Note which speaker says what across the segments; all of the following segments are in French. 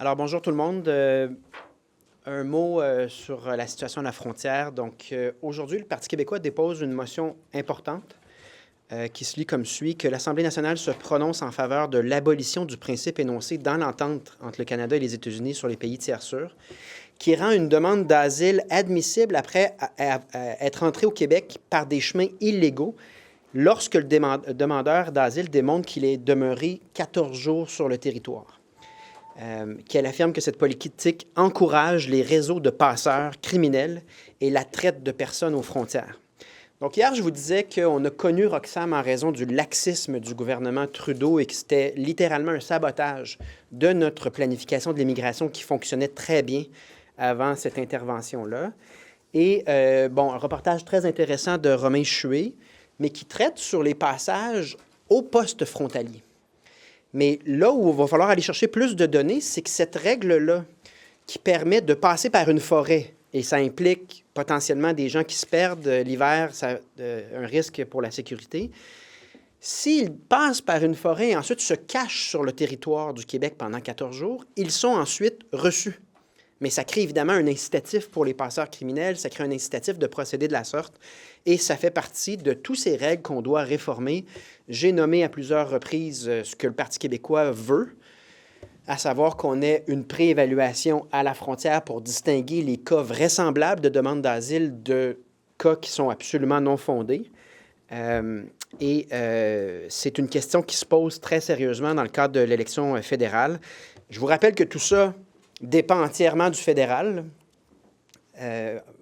Speaker 1: Alors, bonjour tout le monde. Un mot sur la situation à la frontière. Donc, aujourd'hui, le Parti québécois dépose une motion importante qui se lit comme suit, que l'Assemblée nationale se prononce en faveur de l'abolition du principe énoncé dans l'entente entre le Canada et les États-Unis sur les pays tiers sûrs, qui rend une demande d'asile admissible après être entrée au Québec par des chemins illégaux lorsque le demandeur d'asile démontre qu'il est demeuré 14 jours sur le territoire. Qu'elle affirme que cette politique encourage les réseaux de passeurs criminels et la traite de personnes aux frontières. Donc hier, je vous disais qu'on a connu Roxham en raison du laxisme du gouvernement Trudeau et que c'était littéralement un sabotage de notre planification de l'immigration qui fonctionnait très bien avant cette intervention-là. Et un reportage très intéressant de Romain Chué, mais qui traite sur les passages au poste frontalier. Mais là où il va falloir aller chercher plus de données, c'est que cette règle-là, qui permet de passer par une forêt, et ça implique potentiellement des gens qui se perdent l'hiver, un risque pour la sécurité, s'ils passent par une forêt et ensuite se cachent sur le territoire du Québec pendant 14 jours, ils sont ensuite reçus. Mais ça crée évidemment un incitatif pour les passeurs criminels, ça crée un incitatif de procéder de la sorte, et ça fait partie de toutes ces règles qu'on doit réformer. J'ai nommé à plusieurs reprises ce que le Parti québécois veut, à savoir qu'on ait une préévaluation à la frontière pour distinguer les cas vraisemblables de demande d'asile de cas qui sont absolument non fondés. C'est une question qui se pose très sérieusement dans le cadre de l'élection fédérale. Je vous rappelle que tout ça dépend entièrement du fédéral.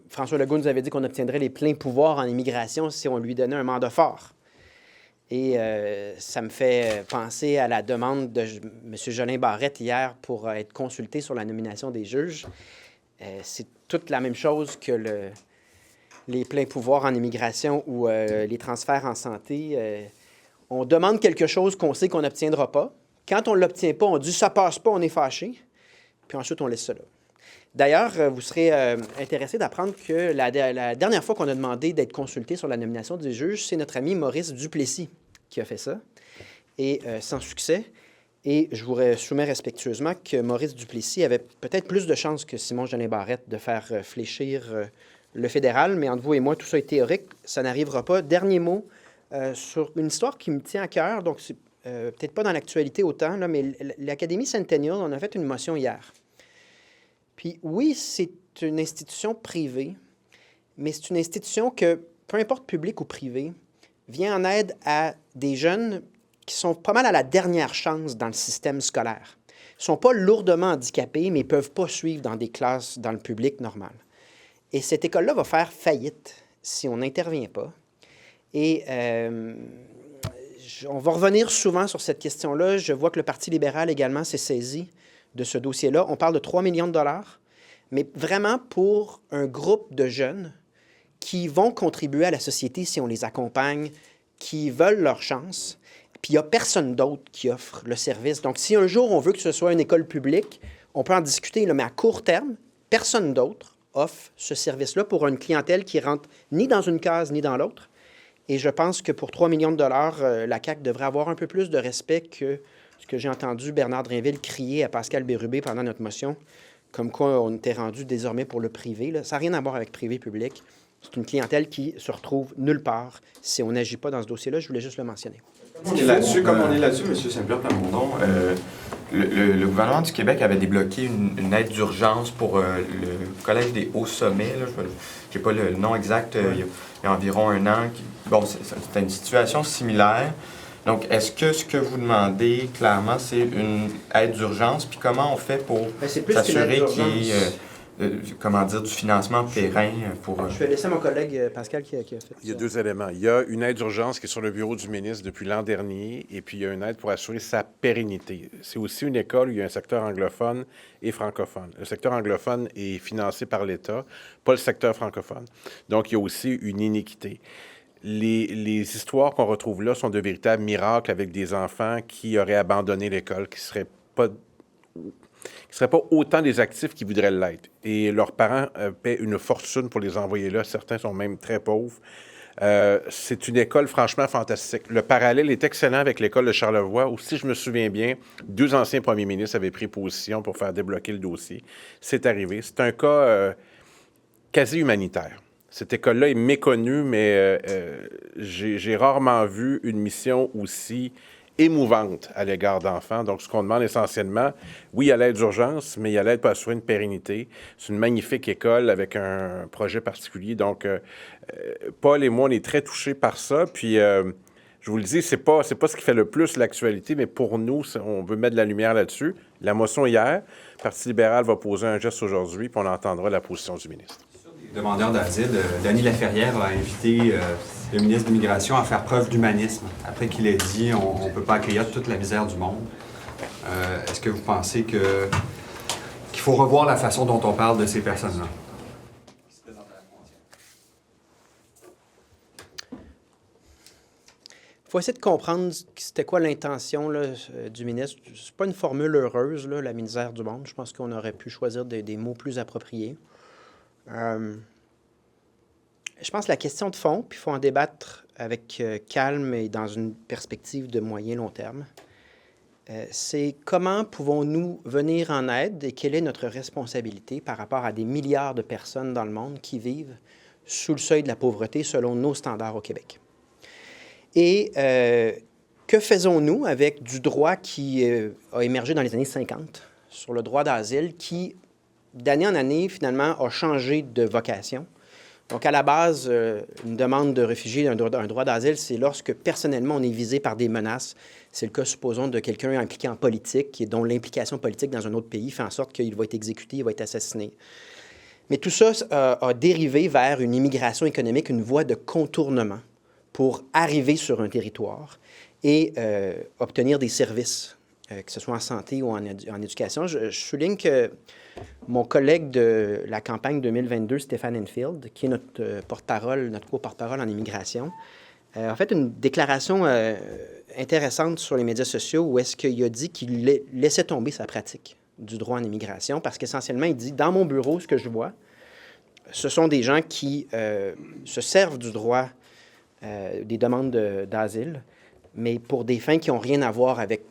Speaker 1: François Legault nous avait dit qu'on obtiendrait les pleins pouvoirs en immigration si on lui donnait un mandat fort. Et ça me fait penser à la demande de M. Jolin Barrette hier pour être consulté sur la nomination des juges. C'est toute la même chose que les pleins pouvoirs en immigration ou les transferts en santé. On demande quelque chose qu'on sait qu'on n'obtiendra pas. Quand on ne l'obtient pas, on dit « ça passe pas, on est fâché ». Puis ensuite, on laisse ça là. D'ailleurs, vous serez intéressé d'apprendre que la dernière fois qu'on a demandé d'être consulté sur la nomination des juges, c'est notre ami Maurice Duplessis qui a fait ça, et sans succès. Et je vous soumets respectueusement que Maurice Duplessis avait peut-être plus de chances que Simon Jolin Barrette de faire fléchir le fédéral, mais entre vous et moi, tout ça est théorique, ça n'arrivera pas. Dernier mot sur une histoire qui me tient à cœur, donc c'est peut-être pas dans l'actualité autant, là, mais l'Académie Centennial, on a fait une motion hier. Puis oui, c'est une institution privée, mais c'est une institution que, peu importe public ou privé, vient en aide à des jeunes qui sont pas mal à la dernière chance dans le système scolaire. Ils ne sont pas lourdement handicapés, mais ils ne peuvent pas suivre dans des classes dans le public normal. Et cette école-là va faire faillite si on n'intervient pas. Et on va revenir souvent sur cette question-là. Je vois que le Parti libéral également s'est saisi de ce dossier-là. On parle de 3 millions de dollars, mais vraiment pour un groupe de jeunes qui vont contribuer à la société si on les accompagne, qui veulent leur chance. Puis il n'y a personne d'autre qui offre le service. Donc, si un jour on veut que ce soit une école publique, on peut en discuter, là, mais à court terme, personne d'autre offre ce service-là pour une clientèle qui rentre ni dans une case ni dans l'autre. Et je pense que pour 3 millions de dollars, la CAQ devrait avoir un peu plus de respect que ce que j'ai entendu Bernard Drinville crier à Pascal Bérubé pendant notre motion, comme quoi on était rendu désormais pour le privé. Là. Ça n'a rien à voir avec privé-public. C'est une clientèle qui se retrouve nulle part si on n'agit pas dans ce dossier-là. Je voulais juste le mentionner.
Speaker 2: Comme on est là-dessus, M. Saint-Pierre Plamondon, le gouvernement du Québec avait débloqué une aide d'urgence pour le Collège des Hauts-Sommets. Je n'ai pas le nom exact, il y a environ un an. C'était une situation similaire. Donc, est-ce que ce que vous demandez, clairement, c'est une aide d'urgence? Puis comment on fait pour s'assurer qu'il y ait du financement périn pour...
Speaker 1: Je vais laisser mon collègue Pascal qui a fait ça.
Speaker 3: Il y a deux éléments. Il y a une aide d'urgence qui est sur le bureau du ministre depuis l'an dernier, et puis il y a une aide pour assurer sa pérennité. C'est aussi une école où il y a un secteur anglophone et francophone. Le secteur anglophone est financé par l'État, pas le secteur francophone. Donc, il y a aussi une iniquité. Les histoires qu'on retrouve là sont de véritables miracles avec des enfants qui auraient abandonné l'école, qui ne seraient pas autant des actifs qui voudraient l'être. Et leurs parents paient une fortune pour les envoyer là. Certains sont même très pauvres. C'est une école franchement fantastique. Le parallèle est excellent avec l'école de Charlevoix, où, si je me souviens bien, 2 anciens premiers ministres avaient pris position pour faire débloquer le dossier. C'est arrivé. C'est un cas quasi humanitaire. Cette école-là est méconnue, mais j'ai rarement vu une mission aussi émouvante à l'égard d'enfants. Donc, ce qu'on demande essentiellement, oui, il y a l'aide d'urgence, mais il y a l'aide pour assurer une pérennité. C'est une magnifique école avec un projet particulier. Donc, Paul et moi, on est très touchés par ça. Puis, je vous le dis, c'est pas ce qui fait le plus l'actualité, mais pour nous, on veut mettre de la lumière là-dessus. La motion hier, le Parti libéral va poser un geste aujourd'hui, puis on entendra la position du ministre.
Speaker 4: Demandeurs d'asile, Denis Laferrière a invité le ministre de l'Immigration à faire preuve d'humanisme, après qu'il ait dit on ne peut pas accueillir toute la misère du monde. Est-ce que vous pensez qu'il faut revoir la façon dont on parle de ces personnes-là?
Speaker 1: Il faut essayer de comprendre c'était quoi l'intention là, du ministre. C'est pas une formule heureuse, là, la misère du monde. Je pense qu'on aurait pu choisir des mots plus appropriés. Je pense que la question de fond, puis il faut en débattre avec calme et dans une perspective de moyen-long terme, c'est comment pouvons-nous venir en aide et quelle est notre responsabilité par rapport à des milliards de personnes dans le monde qui vivent sous le seuil de la pauvreté selon nos standards au Québec. Et que faisons-nous avec du droit qui a émergé dans les années 50 sur le droit d'asile qui, d'année en année, finalement, a changé de vocation. Donc, à la base, une demande de réfugié, un droit d'asile, c'est lorsque, personnellement, on est visé par des menaces. C'est le cas, supposons, de quelqu'un impliqué en politique et dont l'implication politique dans un autre pays fait en sorte qu'il va être exécuté, il va être assassiné. Mais tout ça a dérivé vers une immigration économique, une voie de contournement pour arriver sur un territoire et obtenir des services, que ce soit en santé ou en éducation. Je souligne que mon collègue de la campagne 2022, Stéphane Enfield, qui est notre porte-parole, notre co-porte-parole en immigration, a fait une déclaration intéressante sur les médias sociaux où est-ce qu'il a dit qu'il laissait tomber sa pratique du droit en immigration parce qu'essentiellement, il dit, dans mon bureau, ce que je vois, ce sont des gens qui se servent du droit des demandes d'asile, mais pour des fins qui n'ont rien à voir avec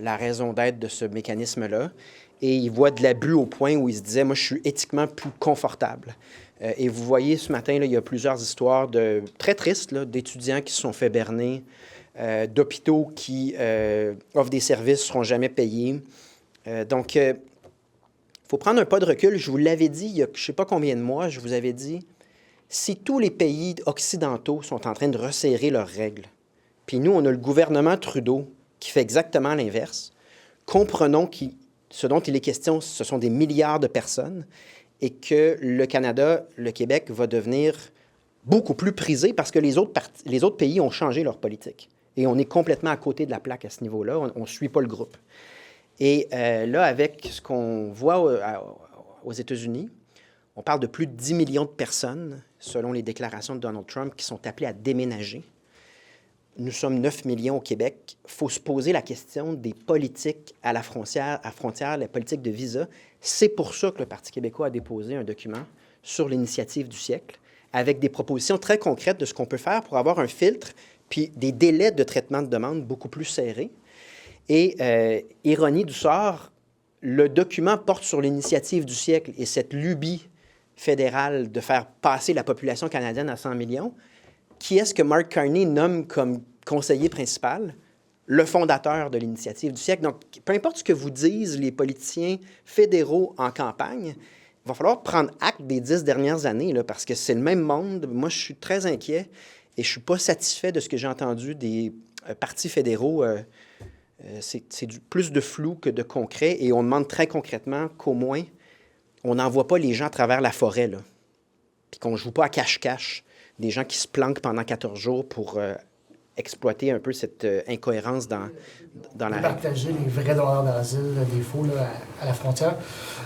Speaker 1: la raison d'être de ce mécanisme-là. Et il voit de l'abus au point où il se disait, moi, je suis éthiquement plus confortable. Et vous voyez, ce matin, là, il y a plusieurs histoires très tristes d'étudiants qui se sont fait berner, d'hôpitaux qui offrent des services ne seront jamais payés. Donc, il faut prendre un pas de recul. Je vous l'avais dit il y a je ne sais pas combien de mois, je vous avais dit, si tous les pays occidentaux sont en train de resserrer leurs règles, puis nous, on a le gouvernement Trudeau qui fait exactement l'inverse, comprenons ce dont il est question, ce sont des milliards de personnes et que le Canada, le Québec, va devenir beaucoup plus prisé parce que les autres pays ont changé leur politique. Et on est complètement à côté de la plaque à ce niveau-là. On ne suit pas le groupe. Et là, avec ce qu'on voit aux États-Unis, on parle de plus de 10 millions de personnes, selon les déclarations de Donald Trump, qui sont appelées à déménager. Nous sommes 9 millions au Québec. Il faut se poser la question des politiques à la frontière, la politique de visa. C'est pour ça que le Parti québécois a déposé un document sur l'initiative du siècle, avec des propositions très concrètes de ce qu'on peut faire pour avoir un filtre, puis des délais de traitement de demande beaucoup plus serrés. Et ironie du sort, le document porte sur l'initiative du siècle et cette lubie fédérale de faire passer la population canadienne à 100 millions. Qui est-ce que Mark Carney nomme comme conseiller principal? Le fondateur de l'initiative du siècle. Donc, peu importe ce que vous disent les politiciens fédéraux en campagne, il va falloir prendre acte des 10 dernières années, là, parce que c'est le même monde. Moi, je suis très inquiet et je ne suis pas satisfait de ce que j'ai entendu des partis fédéraux. C'est plus de flou que de concret et on demande très concrètement qu'au moins, on n'envoie pas les gens à travers la forêt, là, puis qu'on ne joue pas à cache-cache. Des gens qui se planquent pendant 14 jours pour exploiter un peu cette incohérence dans la...
Speaker 5: Partager les vrais demandeurs d'asile, des faux là, à la frontière.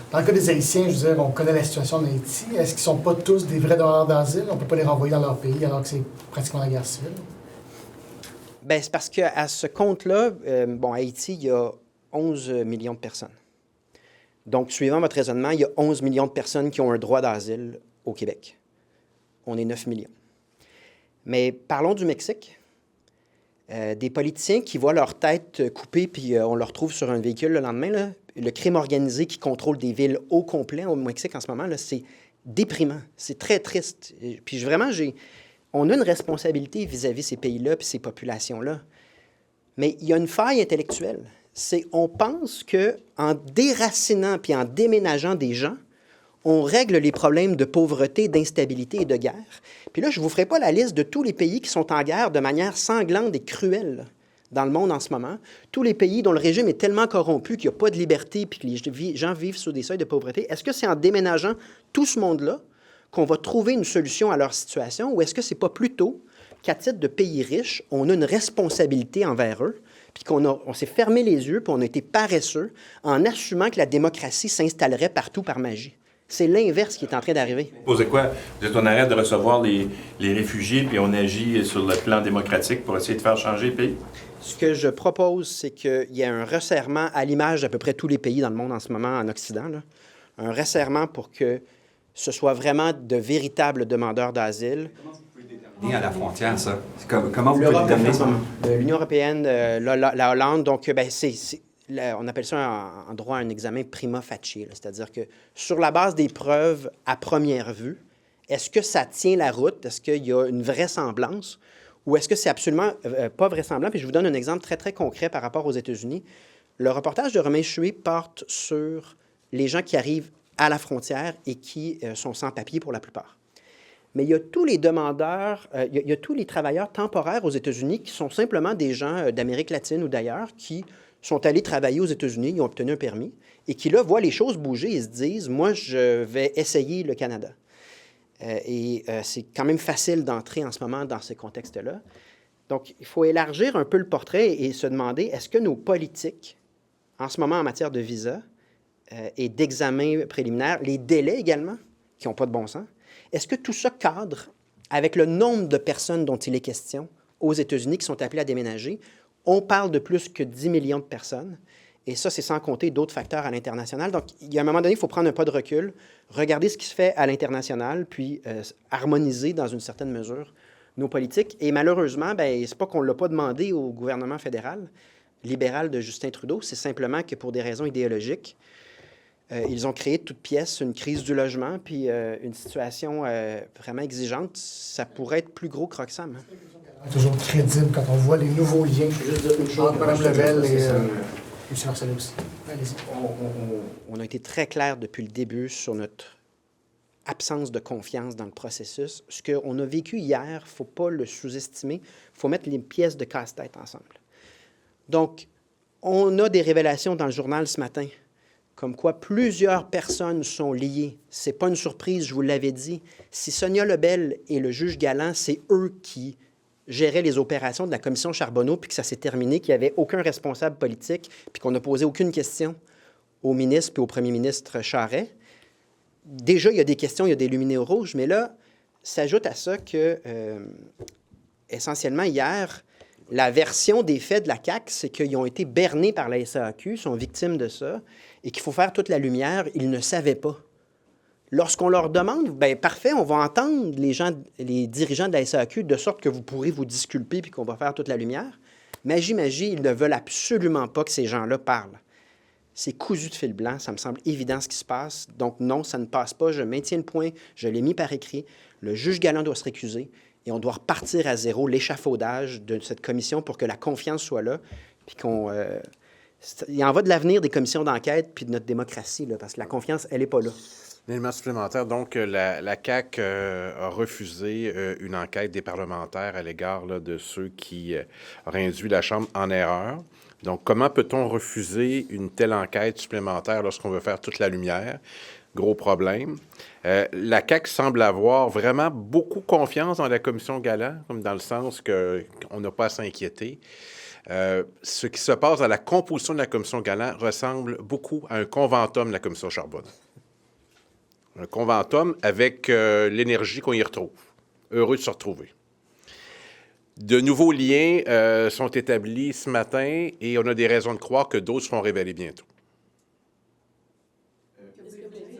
Speaker 5: Dans le cas des Haïtiens, je veux dire, on connaît la situation en Haïti. Est-ce qu'ils ne sont pas tous des vrais demandeurs d'asile? On ne peut pas les renvoyer dans leur pays alors que c'est pratiquement la guerre civile?
Speaker 1: Bien, c'est parce qu'à ce compte-là, à Haïti, il y a 11 millions de personnes. Donc, suivant votre raisonnement, il y a 11 millions de personnes qui ont un droit d'asile au Québec. On est 9 millions. Mais parlons du Mexique. Des politiciens qui voient leur tête coupée puis on le retrouve sur un véhicule le lendemain. Là. Le crime organisé qui contrôle des villes au complet au Mexique en ce moment, là, c'est déprimant. C'est très triste. Puis vraiment, on a une responsabilité vis-à-vis ces pays-là puis ces populations-là. Mais il y a une faille intellectuelle. On pense qu'en déracinant puis en déménageant des gens, on règle les problèmes de pauvreté, d'instabilité et de guerre. Puis là, je ne vous ferai pas la liste de tous les pays qui sont en guerre de manière sanglante et cruelle dans le monde en ce moment. Tous les pays dont le régime est tellement corrompu qu'il n'y a pas de liberté puis que les gens vivent sous des seuils de pauvreté. Est-ce que c'est en déménageant tout ce monde-là qu'on va trouver une solution à leur situation ou est-ce que ce n'est pas plutôt qu'à titre de pays riches, on a une responsabilité envers eux puis on s'est fermé les yeux puis on a été paresseux en assumant que la démocratie s'installerait partout par magie? C'est l'inverse qui est en train d'arriver.
Speaker 6: Vous posez quoi? Vous êtes, on arrête de recevoir les réfugiés, puis on agit sur le plan démocratique pour essayer de faire changer le pays?
Speaker 1: Ce que je propose, c'est qu'il y ait un resserrement à l'image d'à peu près tous les pays dans le monde en ce moment, en Occident. Là. Un resserrement pour que ce soit vraiment de véritables demandeurs d'asile.
Speaker 4: Comment vous pouvez déterminer à la frontière, ça? Comment vous pouvez déterminer ça?
Speaker 1: L'Union européenne, la Hollande, donc on appelle ça en droit un examen prima facie, c'est-à-dire que sur la base des preuves à première vue, est-ce que ça tient la route? Est-ce qu'il y a une vraisemblance? Ou est-ce que c'est absolument pas vraisemblable? Puis je vous donne un exemple très, très concret par rapport aux États-Unis. Le reportage de Romain Chué porte sur les gens qui arrivent à la frontière et qui sont sans papier pour la plupart. Mais il y a tous les demandeurs, il y a tous les travailleurs temporaires aux États-Unis qui sont simplement des gens d'Amérique latine ou d'ailleurs qui sont allés travailler aux États-Unis, ils ont obtenu un permis, et qui, là, voient les choses bouger et se disent « Moi, je vais essayer le Canada. » c'est quand même facile d'entrer en ce moment dans ce contexte-là. Donc, il faut élargir un peu le portrait et se demander, est-ce que nos politiques, en ce moment en matière de visa et d'examen préliminaire, les délais également, qui n'ont pas de bon sens, est-ce que tout ça cadre avec le nombre de personnes dont il est question aux États-Unis qui sont appelées à déménager? On parle de plus que 10 millions de personnes. Et ça, c'est sans compter d'autres facteurs à l'international. Donc, il y a un moment donné, il faut prendre un pas de recul, regarder ce qui se fait à l'international, puis harmoniser dans une certaine mesure nos politiques. Et malheureusement, c'est pas qu'on ne l'a pas demandé au gouvernement fédéral, libéral de Justin Trudeau, c'est simplement que pour des raisons idéologiques, ils ont créé de toutes pièces une crise du logement, puis une situation vraiment exigeante. Ça pourrait être plus gros que Roxham.
Speaker 5: Toujours crédible quand on voit les nouveaux liens entre Mme Lebel et M. Marcellus aussi. Allez-y.
Speaker 1: On a été très clair depuis le début sur notre absence de confiance dans le processus. Ce qu'on a vécu hier, il ne faut pas le sous-estimer. Il faut mettre les pièces de casse-tête ensemble. Donc, on a des révélations dans le journal ce matin, comme quoi plusieurs personnes sont liées. Ce n'est pas une surprise, je vous l'avais dit. Si Sonia Lebel et le juge Galland, c'est eux qui gérait les opérations de la commission Charbonneau, puis que ça s'est terminé, qu'il n'y avait aucun responsable politique, puis qu'on n'a posé aucune question au ministre puis au premier ministre Charest. Déjà, il y a des questions, il y a des lumineux rouges, mais là, s'ajoute à ça que, essentiellement, hier, la version des faits de la CAQ, c'est qu'ils ont été bernés par la SAQ, sont victimes de ça, et qu'il faut faire toute la lumière. Ils ne savaient pas. Lorsqu'on leur demande, bien, parfait, on va entendre les dirigeants de la SAQ de sorte que vous pourrez vous disculper puis qu'on va faire toute la lumière. Magie, ils ne veulent absolument pas que ces gens-là parlent. C'est cousu de fil blanc, ça me semble évident ce qui se passe. Donc non, ça ne passe pas, je maintiens le point, je l'ai mis par écrit. Le juge Galland doit se récuser et on doit repartir à zéro l'échafaudage de cette commission pour que la confiance soit là puis qu'on... il en va de l'avenir des commissions d'enquête puis de notre démocratie, là, parce que la confiance, elle n'est pas là.
Speaker 3: Un élément supplémentaire. Donc, la CAQ a refusé une enquête des parlementaires à l'égard de ceux qui auraient induit la Chambre en erreur. Donc, comment peut-on refuser une telle enquête supplémentaire lorsqu'on veut faire toute la lumière? Gros problème. La CAQ semble avoir vraiment beaucoup confiance dans la commission Galland, comme dans le sens qu'on n'a pas à s'inquiéter. Ce qui se passe à la composition de la commission Galland ressemble beaucoup à un conventum de la commission Charbonneau. Un conventum avec l'énergie qu'on y retrouve. Heureux de se retrouver. De nouveaux liens sont établis ce matin et on a des raisons de croire que d'autres seront révélés bientôt.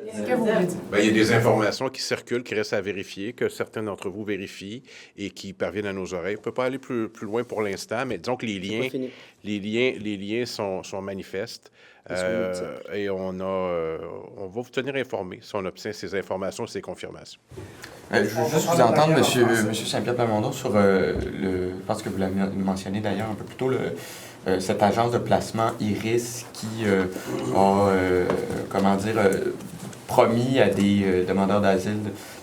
Speaker 5: Qu'est-ce que vous voulez dire?
Speaker 3: Ben, il y a des informations qui circulent, qui restent à vérifier, que certains d'entre vous vérifient et qui parviennent à nos oreilles. On ne peut pas aller plus loin pour l'instant, mais disons que les
Speaker 1: C'est pas fini.
Speaker 3: liens sont manifestes. Et on va vous tenir informés si on obtient ces informations, ces confirmations.
Speaker 2: Je veux juste vous entendre, Monsieur Saint-Pierre Plamondon, sur je pense que vous l'avez mentionné d'ailleurs un peu plus tôt, cette agence de placement IRIS qui promis à des demandeurs d'asile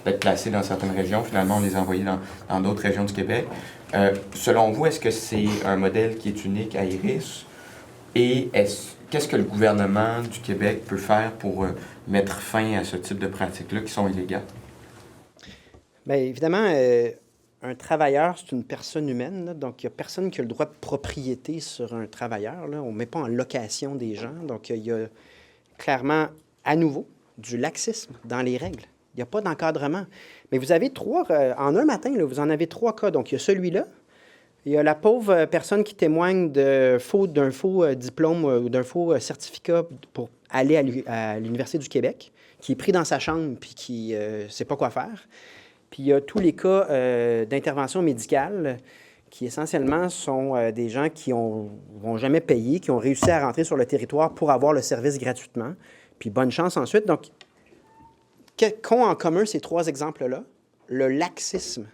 Speaker 2: d'être placés dans certaines régions. Finalement, on les a envoyés dans d'autres régions du Québec. Selon vous, est-ce que c'est un modèle qui est unique à IRIS? Et qu'est-ce que le gouvernement du Québec peut faire pour mettre fin à ce type de pratiques-là qui sont illégales?
Speaker 1: Bien, évidemment, un travailleur, c'est une personne humaine, là, donc il n'y a personne qui a le droit de propriété sur un travailleur. Là. On ne met pas en location des gens. Donc, il y a clairement, à nouveau, du laxisme dans les règles. Il n'y a pas d'encadrement. Mais vous avez en un matin, là, vous en avez 3 cas. Donc, il y a celui-là. Il y a la pauvre personne qui témoigne d'un faux diplôme ou d'un faux certificat pour aller à l'Université du Québec, qui est pris dans sa chambre puis qui ne sait pas quoi faire. Puis il y a tous les cas d'intervention médicale qui essentiellement sont des gens qui vont jamais payer, qui ont réussi à rentrer sur le territoire pour avoir le service gratuitement. Puis bonne chance ensuite. Donc, qu'ont en commun ces 3 exemples-là? Le laxisme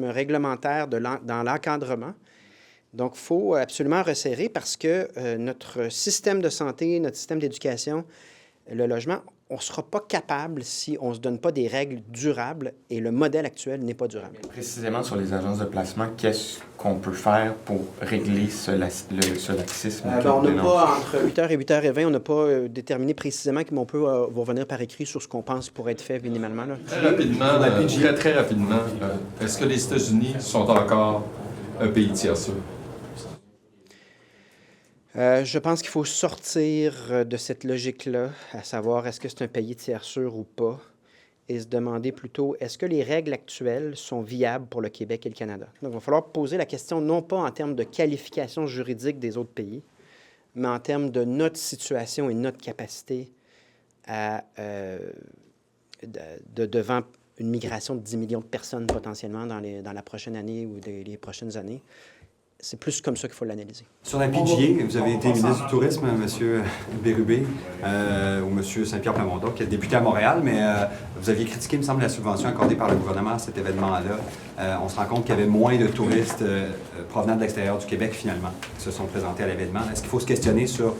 Speaker 1: réglementaire dans l'encadrement. Donc, il faut absolument resserrer parce que notre système de santé, notre système d'éducation, le logement, on ne sera pas capable si on ne se donne pas des règles durables et le modèle actuel n'est pas durable.
Speaker 2: Précisément sur les agences de placement, qu'est-ce qu'on peut faire pour régler ce laxisme?
Speaker 1: On n'a pas, entre 8h et 8h20, on n'a pas déterminé précisément, mais on peut vous revenir par écrit sur ce qu'on pense pourrait être fait minimalement. Là.
Speaker 7: Très rapidement, très rapidement, est-ce que les États-Unis sont encore un pays tiers-sûr?
Speaker 1: Je pense qu'il faut sortir de cette logique-là, à savoir est-ce que c'est un pays tiers sûr ou pas, et se demander plutôt est-ce que les règles actuelles sont viables pour le Québec et le Canada. Donc, il va falloir poser la question non pas en termes de qualification juridique des autres pays, mais en termes de notre situation et notre capacité devant une migration de 10 millions de personnes potentiellement dans la prochaine année ou les prochaines années. C'est plus comme ça qu'il faut l'analyser.
Speaker 4: Sur la PGA, vous avez été ministre du Tourisme, M. Bérubé, ou M. Saint-Pierre Plamondon, qui est député à Montréal, mais vous aviez critiqué, il me semble, la subvention accordée par le gouvernement à cet événement-là. On se rend compte qu'il y avait moins de touristes provenant de l'extérieur du Québec, finalement, qui se sont présentés à l'événement. Est-ce qu'il faut se questionner sur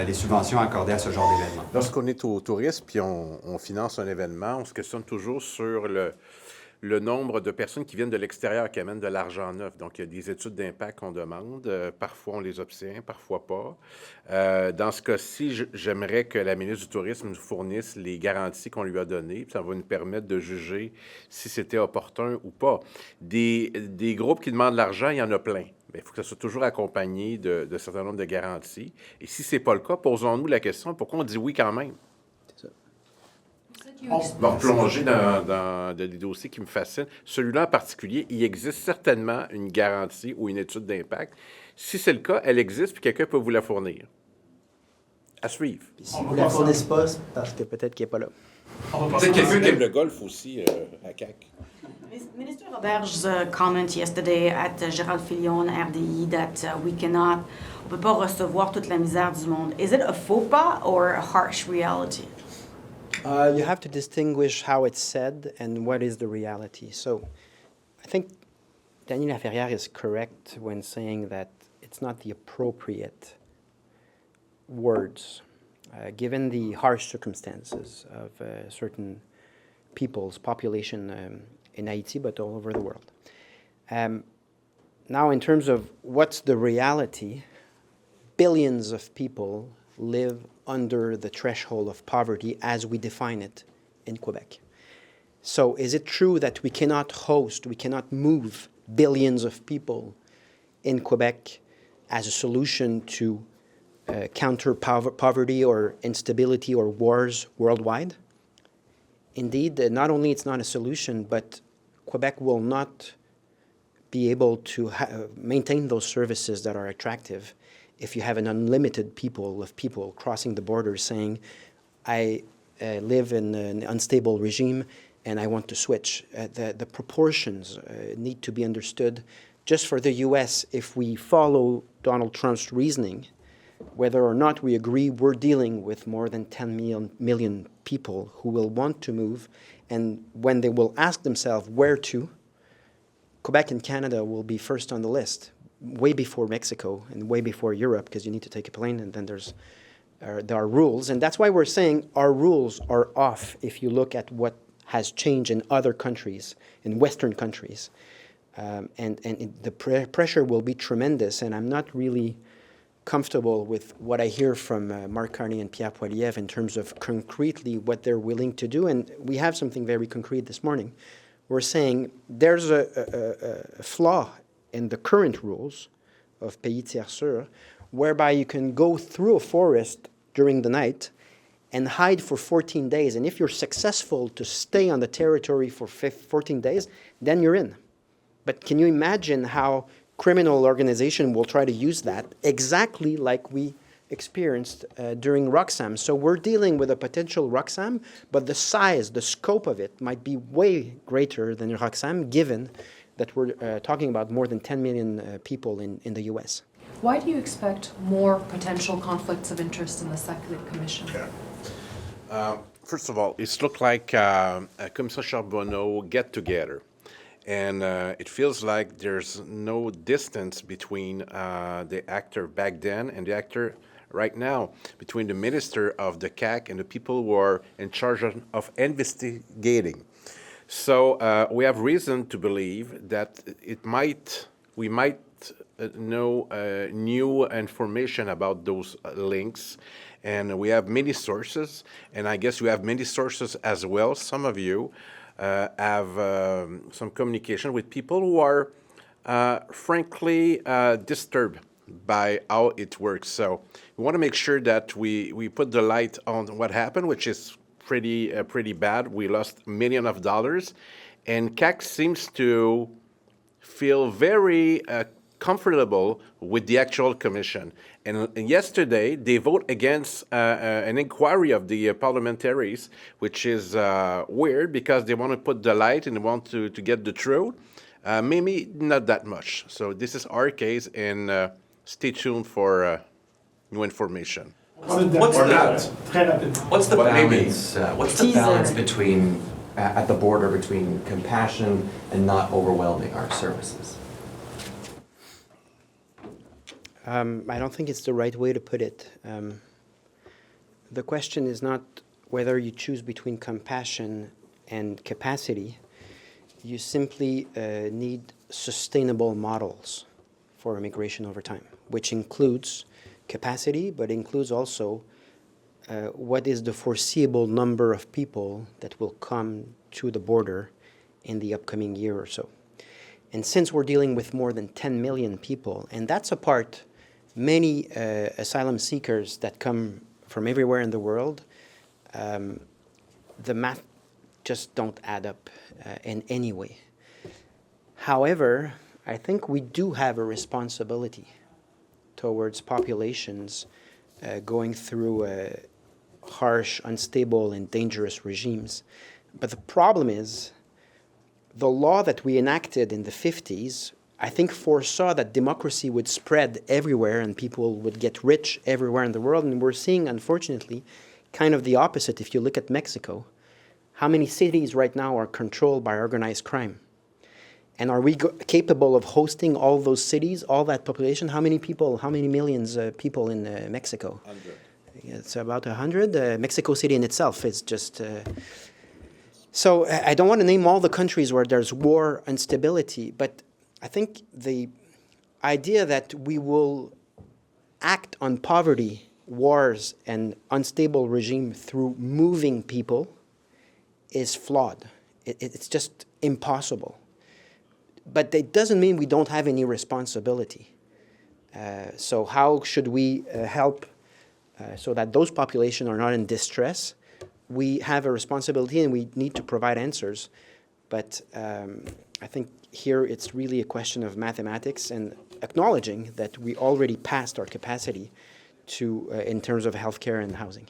Speaker 4: les subventions accordées à ce genre d'événement?
Speaker 3: Lorsqu'on est au tourisme puis on finance un événement, on se questionne toujours sur le nombre de personnes qui viennent de l'extérieur, qui amènent de l'argent neuf. Donc, il y a des études d'impact qu'on demande. Parfois, on les obtient, parfois pas. Dans ce cas-ci, j'aimerais que la ministre du Tourisme nous fournisse les garanties qu'on lui a données. Puis ça va nous permettre de juger si c'était opportun ou pas. Des groupes qui demandent de l'argent, il y en a plein. Mais il faut que ça soit toujours accompagné de certain nombre de garanties. Et si ce n'est pas le cas, posons-nous la question, pourquoi on dit oui quand même? On va replonger dans des dossiers qui me fascinent. Celui-là en particulier, il existe certainement une garantie ou une étude d'impact. Si c'est le cas, elle existe, puis quelqu'un peut vous la fournir. À suivre.
Speaker 1: Puis si vous ne la fournissez pas, c'est parce que peut-être qu'il n'est pas là.
Speaker 3: Peut-être quelqu'un qui aime le golf aussi à CAQ.
Speaker 8: Minister Roberge's comment yesterday at Gérald Filion, RDI, that on ne peut pas recevoir toute la misère du monde. Is it a faux pas or a harsh reality?
Speaker 1: You have to distinguish how it's said and what is the reality. So I think Daniel Laferrière is correct when saying that it's not the appropriate words, given the harsh circumstances of certain people's population in Haiti, but all over the world. Now, in terms of what's the reality, billions of people live under the threshold of poverty as we define it in Quebec. So is it true that we cannot move billions of people in Quebec as a solution to counter poverty or instability or wars worldwide? Indeed, not only it's not a solution, but Quebec will not be able to maintain those services that are attractive if you have an unlimited people crossing the border saying, I live in an unstable regime and I want to switch. The proportions need to be understood. Just for the U.S., if we follow Donald Trump's reasoning, whether or not we agree, we're dealing with more than 10 million people who will want to move, and when they will ask themselves where to, Quebec and Canada will be first on the list, way before Mexico and way before Europe, because you need to take a plane, and then there are rules. And that's why we're saying our rules are off if you look at what has changed in other countries, in Western countries. The pressure will be tremendous, and I'm not really comfortable with what I hear from Mark Carney and Pierre Poilievre in terms of concretely what they're willing to do. And we have something very concrete this morning. We're saying there's a flaw in the current rules of Pays Tiers Sûr, whereby you can go through a forest during the night and hide for 14 days. And if you're successful to stay on the territory for 14 days, then you're in. But can you imagine how criminal organization will try to use that exactly like we experienced during Roxham? So we're dealing with a potential Roxham, but the size, the scope of it might be way greater than Roxham, given that we're talking about more than 10 million people in the U.S.
Speaker 9: Why do you expect more potential conflicts of interest in the Second Commission?
Speaker 3: First of all, it's looked like a Commission Charbonneau get-together. And it feels like there's no distance between the actor back then and the actor right now, between the minister of the CAQ and the people who are in charge of investigating. So we have reason to believe that we might know new information about those links. And we have many sources, and I guess you have many sources as well, some of you. Have some communication with people who are frankly disturbed by how it works. So we want to make sure that we put the light on what happened, which is pretty bad. We lost millions of dollars, and CAQ seems to feel very comfortable with the actual commission. And yesterday, they vote against an inquiry of the parliamentaries, which is weird because they want to put the light and they want to get the truth. Maybe not that much. So this is our case, and stay tuned for new information.
Speaker 10: What's the balance between at the border between compassion and not overwhelming our services?
Speaker 1: I don't think it's the right way to put it. The question is not whether you choose between compassion and capacity. You simply need sustainable models for immigration over time, which includes capacity, but includes also what is the foreseeable number of people that will come to the border in the upcoming year or so. And since we're dealing with more than 10 million people, and that's apart many asylum seekers that come from everywhere in the world, the math just don't add up in any way. However, I think we do have a responsibility towards populations going through harsh, unstable, and dangerous regimes. But the problem is, the law that we enacted in the 50s, I think foresaw that democracy would spread everywhere and people would get rich everywhere in the world. And we're seeing, unfortunately, kind of the opposite. If you look at Mexico, how many cities right now are controlled by organized crime? And are we capable of hosting all those cities, all that population? How many people, how many millions of people in Mexico? 100. It's about 100. Mexico City in itself is just... So I don't want to name all the countries where there's war, instability, but I think the idea that we will act on poverty, wars, and unstable regime through moving people is flawed. It's just impossible. But it doesn't mean we don't have any responsibility. So how should we help so that those populations are not in distress? We have a responsibility and we need to provide answers. But I think here it's really a question of mathematics and acknowledging that we already passed our capacity to in terms of healthcare and housing.